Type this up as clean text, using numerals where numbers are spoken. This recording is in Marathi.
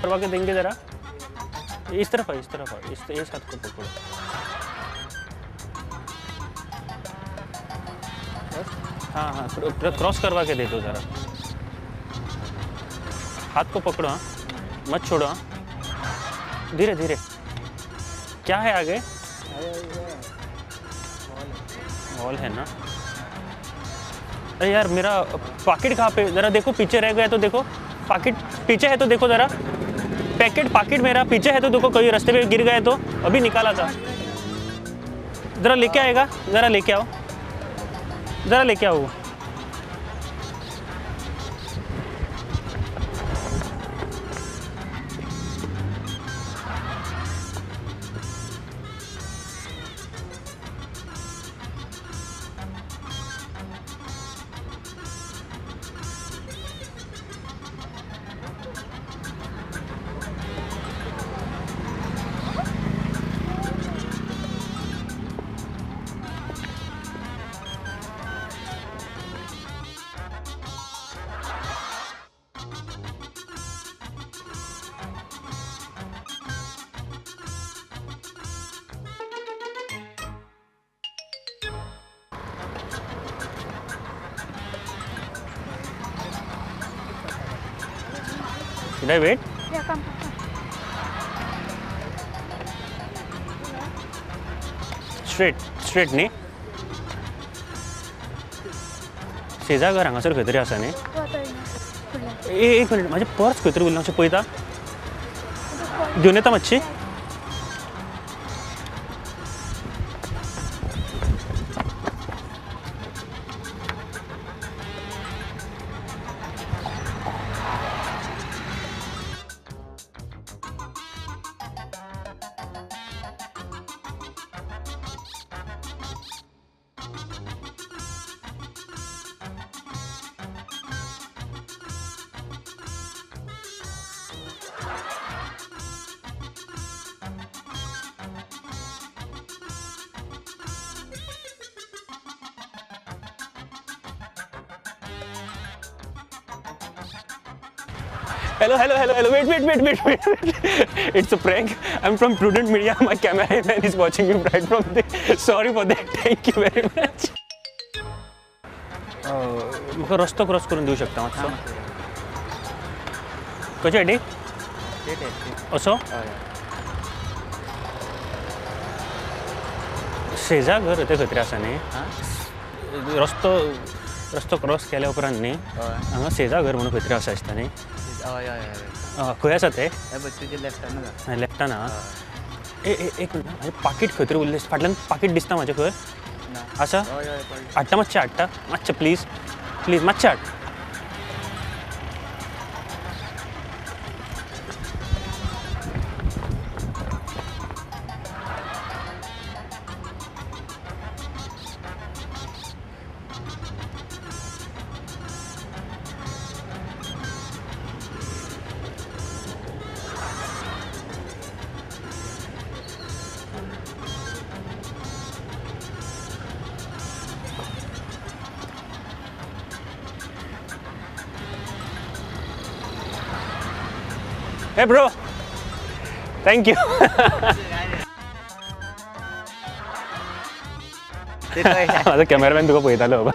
करवा के देंगे जरा। इस तरफ है, इस तरफ है, इस हाथ को पकड़ो। हाँ हाँ, क्रॉस करवा के दे दो जरा। हाथ को पकड़ो, हाँ, मत छोड़ो, हाँ, धीरे धीरे। क्या है आगे? वॉल है ना? अरे यार मेरा पॉकेट कहाँ पे? जरा देखो, पीछे रह गया तो देखो। पॉकेट पीछे है तो देखो जरा। पॉकेट मेरा पीछे है तो देखो, कहीं रास्ते पे गिर गए तो। अभी निकाला था। जरा लेके आएगा, जरा लेके आओ, जरा लेके आओ। Should I wait? Yeah, come. Straight न्ही? शेजा घर हांगासर खंय तरी आसा न्ही? एक मिनिट, माझे पर्स खंय तरी उरला, मातशें पळयता. घेवन येता मातशी. Hello. Wait. It's a prank. I'm from Prudent Media. My cameraman is watching you right from there. Sorry for that. Thank you very much. म्हाका रस्तो क्रॉस करून दिवं शकता मातसो? कशी आयडी? असो? शेजा घर ते खंय तरी आसा न्ही? रस्तो क्रॉस केल्या उपरांत न्ही हांगा शेजा घर म्हणून खंय तरी आसा दिसता न्ही? खंय आसा ते? लेफ्टान आहा? एक मिनट, म्हाजें पाकीट खंय तरी उरलें, फाटल्यान पाकीट दिसता म्हाजें खंय? आसा? हाडटा, मातशें प्लीज मातशें हाड. Hey bro, thank you. माझा कॅमेरामॅन तुका पळयतालो.